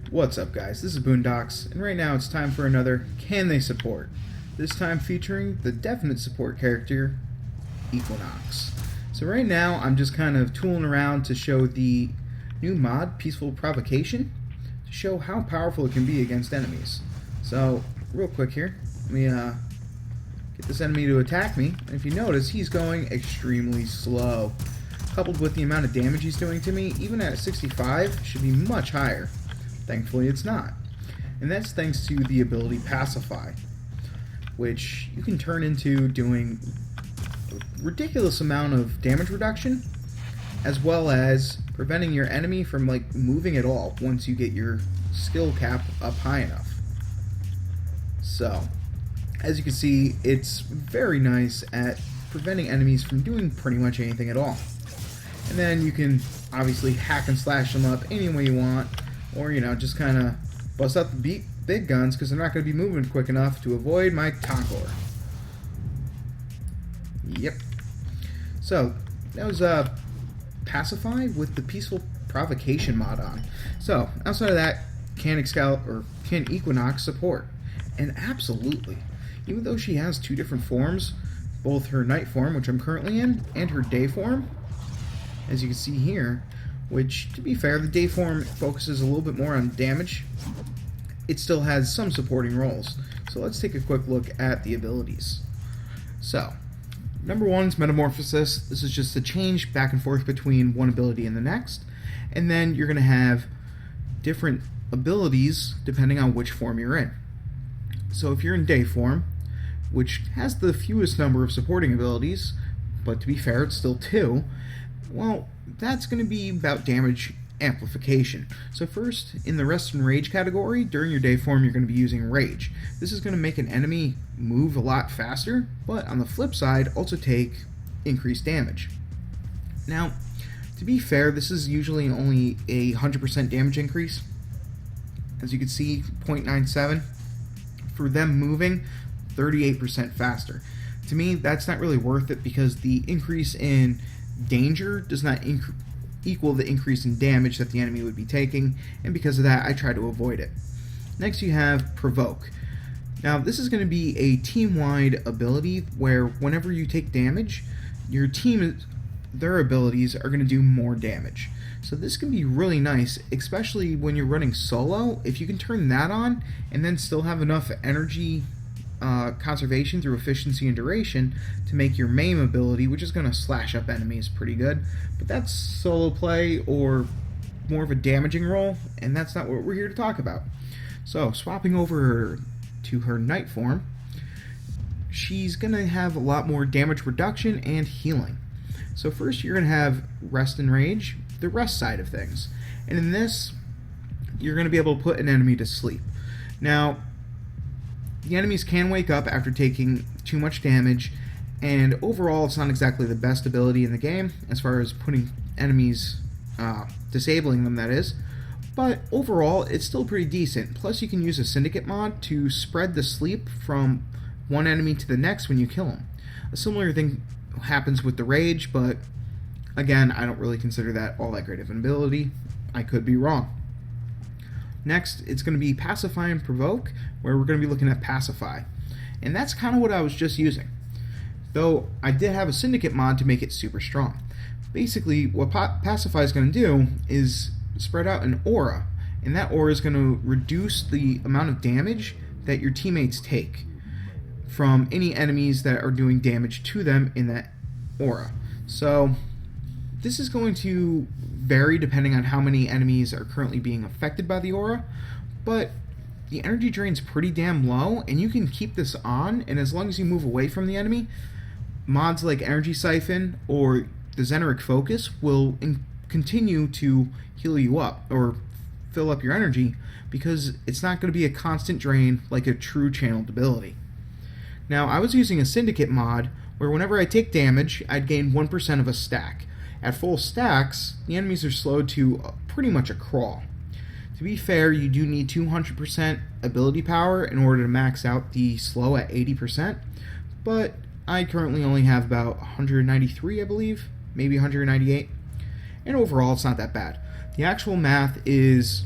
What's up, guys? This is Boondocks, and right now it's time for another Can They Support? This time featuring the definite support character, Equinox. So right now I'm just kind of tooling around to show the new mod, Peaceful Provocation, to show how powerful it can be against enemies. So, real quick here, let me get this enemy to attack me, and if you notice, he's going extremely slow. Coupled with the amount of damage he's doing to me, even at 65, should be much higher. Thankfully it's not. And that's thanks to the ability Pacify, which you can turn into doing a ridiculous amount of damage reduction, as well as preventing your enemy from moving at all once you get your skill cap up high enough. So, as you can see, it's very nice at preventing enemies from doing pretty much anything at all. And then you can obviously hack and slash them up any way you want, or, just kind of bust out the big guns because they're not going to be moving quick enough to avoid my Conqueror. Yep. So, that was Pacify with the Peaceful Provocation mod on. So, outside of that, can Equinox support? And absolutely. Even though she has two different forms, both her night form, which I'm currently in, and her day form, as you can see here, which, to be fair, the day form focuses a little bit more on damage, it still has some supporting roles. So let's take a quick look at the abilities. So, number one is Metamorphosis. This is just a change back and forth between one ability and the next, and then you're going to have different abilities depending on which form you're in. So if you're in day form, which has the fewest number of supporting abilities, but to be fair, it's still 2, well, that's going to be about damage amplification. So first, in the Rest and Rage category, during your day form, you're going to be using Rage. This is going to make an enemy move a lot faster, but on the flip side, also take increased damage. Now, to be fair, this is usually only a 100% damage increase. As you can see, 0.97. For them moving 38% faster. To me, that's not really worth it because the increase in danger does not equal the increase in damage that the enemy would be taking, and because of that, I try to avoid it. Next, you have Provoke. Now, this is going to be a team-wide ability where whenever you take damage, your team, their abilities are going to do more damage. So this can be really nice, especially when you're running solo. If you can turn that on and then still have enough energy conservation through efficiency and duration to make your main ability, which is going to slash up enemies pretty good, but that's solo play or more of a damaging role, and that's not what we're here to talk about. So swapping over to her night form, she's going to have a lot more damage reduction and healing. So first you're going to have Rest and Rage, the rest side of things, and in this you're going to be able to put an enemy to sleep. Now, the enemies can wake up after taking too much damage, and overall it's not exactly the best ability in the game as far as putting enemies, disabling them, that is, but overall it's still pretty decent. Plus you can use a Syndicate mod to spread the sleep from one enemy to the next when you kill them. A similar thing happens with the Rage, but again, I don't really consider that all that great of an ability. I could be wrong. Next, it's going to be Pacify and Provoke, where we're going to be looking at Pacify. And that's kind of what I was just using. Though, I did have a Syndicate mod to make it super strong. Basically, what Pacify is going to do is spread out an aura, and that aura is going to reduce the amount of damage that your teammates take from any enemies that are doing damage to them in that aura. So, this is going to vary depending on how many enemies are currently being affected by the aura, but the energy drain's pretty damn low, and you can keep this on, and as long as you move away from the enemy, mods like Energy Siphon or the Xeneric Focus will continue to heal you up, or fill up your energy, because it's not going to be a constant drain like a true channeled ability. Now, I was using a Syndicate mod, where whenever I take damage, I'd gain 1% of a stack. At full stacks, the enemies are slowed to pretty much a crawl. To be fair, you do need 200% ability power in order to max out the slow at 80%, but I currently only have about 193, I believe, maybe 198, and overall it's not that bad. The actual math is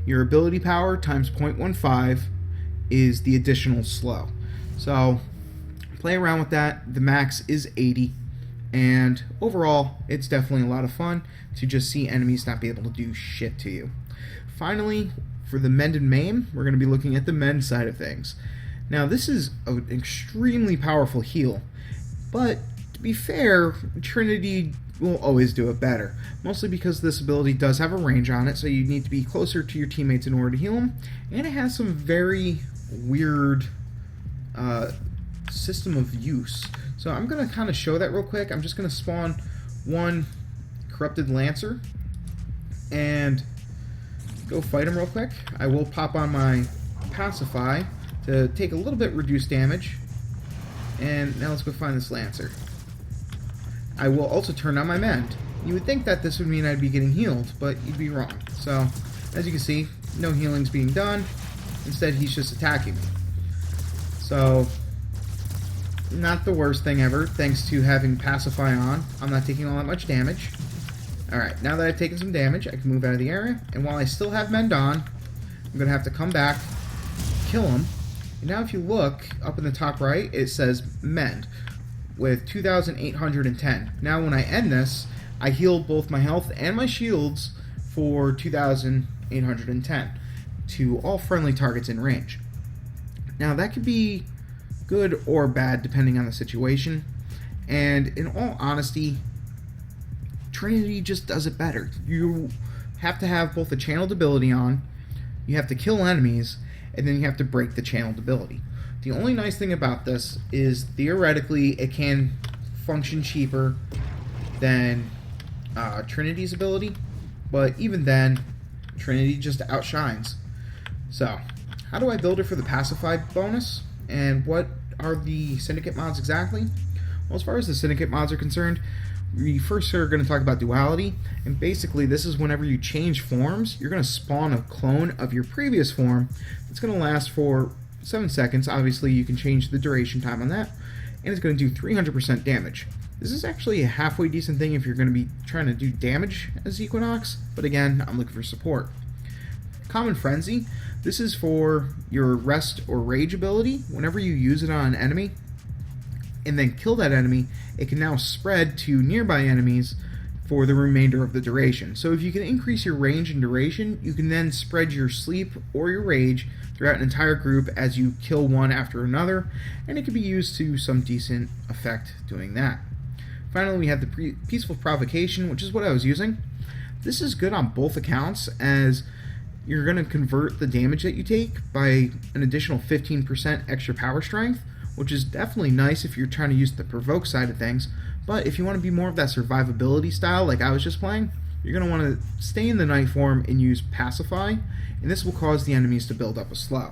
your ability power times 0.15 is the additional slow. So play around with that. The max is 80, and overall it's definitely a lot of fun to just see enemies not be able to do shit to you. Finally, for the mend and maim, we're going to be looking at the mend side of things. Now this is an extremely powerful heal, but to be fair, Trinity will always do it better, mostly because this ability does have a range on it, so you need to be closer to your teammates in order to heal them, and it has some very weird system of use. So I'm going to kind of show that real quick. I'm just going to spawn one Corrupted Lancer and go fight him real quick. I will pop on my Pacify to take a little bit reduced damage, and now let's go find this Lancer. I will also turn on my mend. You would think that this would mean I'd be getting healed, but you'd be wrong. So, as you can see, no healing's being done. Instead, he's just attacking me. So, not the worst thing ever, thanks to having Pacify on. I'm not taking all that much damage. Alright, now that I've taken some damage, I can move out of the area. And while I still have mend on, I'm going to have to come back, kill him. And now if you look up in the top right, it says mend with 2,810. Now when I end this, I heal both my health and my shields for 2,810 to all friendly targets in range. Now that could be good or bad depending on the situation, and in all honesty, Trinity just does it better. You have to have both the channeled ability on, you have to kill enemies, and then you have to break the channeled ability. The only nice thing about this is theoretically it can function cheaper than Trinity's ability, but even then, Trinity just outshines. So, how do I build it for the Pacify bonus? And what are the Syndicate mods exactly? Well, as far as the Syndicate mods are concerned, we first are going to talk about duality, and basically this is whenever you change forms, you're going to spawn a clone of your previous form. It's going to last for 7 seconds. Obviously you can change the duration time on that, and it's going to do 300% damage. This is actually a halfway decent thing if you're going to be trying to do damage as Equinox, but again, I'm looking for support. Common Frenzy, this is for your rest or rage ability. Whenever you use it on an enemy and then kill that enemy, it can now spread to nearby enemies for the remainder of the duration. So if you can increase your range and duration, you can then spread your sleep or your rage throughout an entire group as you kill one after another, and it can be used to some decent effect doing that. Finally, we have the Peaceful Provocation, which is what I was using. This is good on both accounts, as you're going to convert the damage that you take by an additional 15% extra power strength, which is definitely nice if you're trying to use the provoke side of things. But if you want to be more of that survivability style like I was just playing, you're going to want to stay in the night form and use Pacify, and this will cause the enemies to build up a slow.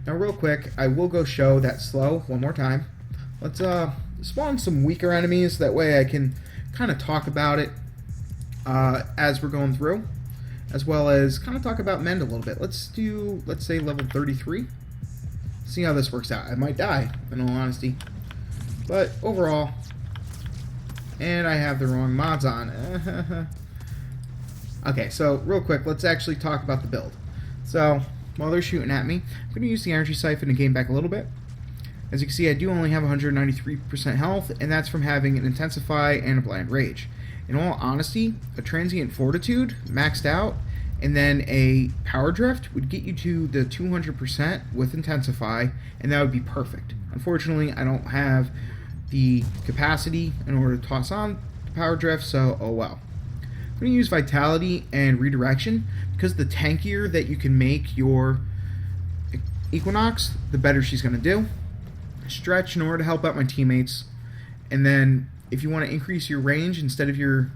Now real quick, I will go show that slow one more time. Let's spawn some weaker enemies, that way I can kind of talk about it as we're going through, as well as kind of talk about mend a little bit. Let's say level 33. See how this works out. I might die, in all honesty, but overall, and I have the wrong mods on. Okay, so real quick, let's actually talk about the build. So while they're shooting at me, I'm going to use the energy siphon to gain back a little bit. As you can see, I do only have 193% health, and that's from having an Intensify and a Blind Rage. In all honesty, a Transient Fortitude maxed out and then a Power Drift would get you to the 200% with Intensify, and that would be perfect. Unfortunately, I don't have the capacity in order to toss on the Power Drift, so oh well. I'm going to use Vitality and Redirection, because the tankier that you can make your Equinox, the better she's going to do. Stretch in order to help out my teammates, and then if you want to increase your range instead of your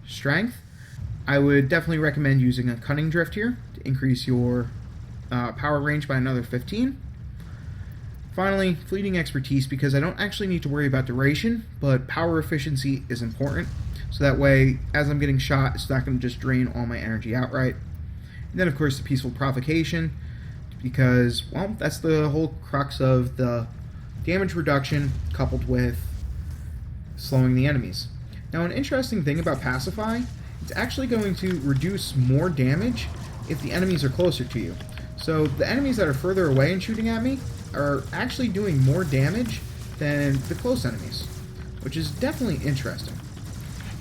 strength, I would definitely recommend using a Cunning Drift here to increase your power range by another 15. Finally, Fleeting Expertise, because I don't actually need to worry about duration, but power efficiency is important, so that way as I'm getting shot, it's not going to just drain all my energy outright. And then of course the Peaceful Provocation, because, well, that's the whole crux of the damage reduction coupled with slowing the enemies. Now, an interesting thing about Pacify, it's actually going to reduce more damage if the enemies are closer to you. So the enemies that are further away and shooting at me are actually doing more damage than the close enemies, which is definitely interesting.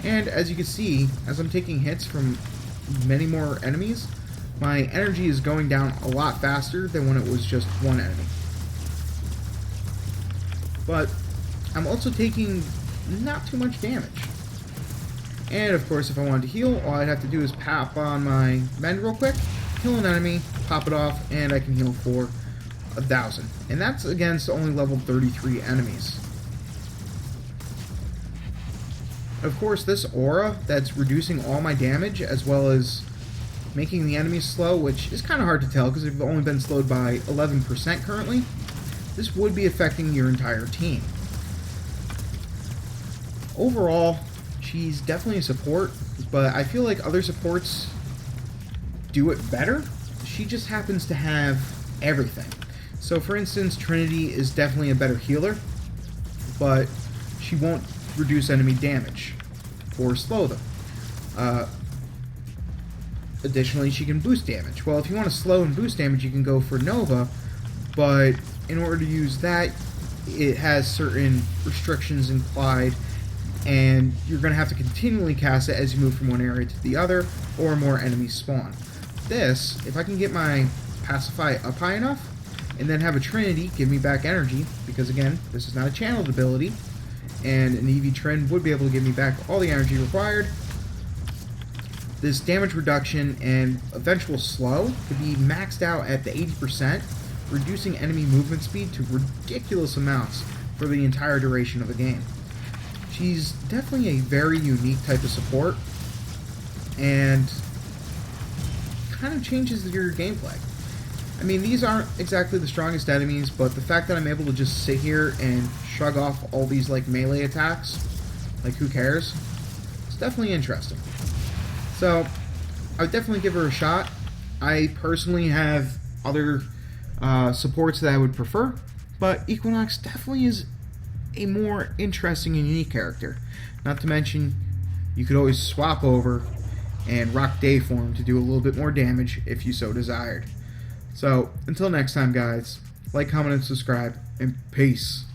And as you can see, as I'm taking hits from many more enemies, my energy is going down a lot faster than when it was just one enemy. But I'm also taking not too much damage. And of course, if I wanted to heal, all I'd have to do is pop on my mend real quick, kill an enemy, pop it off, and I can heal for 1,000. And that's against only level 33 enemies. Of course, this aura that's reducing all my damage as well as making the enemies slow, which is kind of hard to tell because they've only been slowed by 11% currently, this would be affecting your entire team. Overall, she's definitely a support, but I feel like other supports do it better. She just happens to have everything. So for instance, Trinity is definitely a better healer, but she won't reduce enemy damage or slow them. Additionally, she can boost damage. Well, if you want to slow and boost damage, you can go for Nova, but in order to use that, it has certain restrictions implied, and you're going to have to continually cast it as you move from one area to the other, or more enemies spawn. This, if I can get my Pacify up high enough, and then have a Trinity give me back energy, because again, this is not a channeled ability, and an EV Trin would be able to give me back all the energy required, this damage reduction and eventual slow could be maxed out at the 80%, reducing enemy movement speed to ridiculous amounts for the entire duration of the game. She's definitely a very unique type of support, and kind of changes your gameplay. I mean, these aren't exactly the strongest enemies, but the fact that I'm able to just sit here and shrug off all these like melee attacks, like who cares? It's definitely interesting. So, I would definitely give her a shot. I personally have other supports that I would prefer, but Equinox definitely is a more interesting and unique character. Not to mention, you could always swap over and rock Dayform to do a little bit more damage if you so desired. So, until next time guys, like, comment, and subscribe, and peace.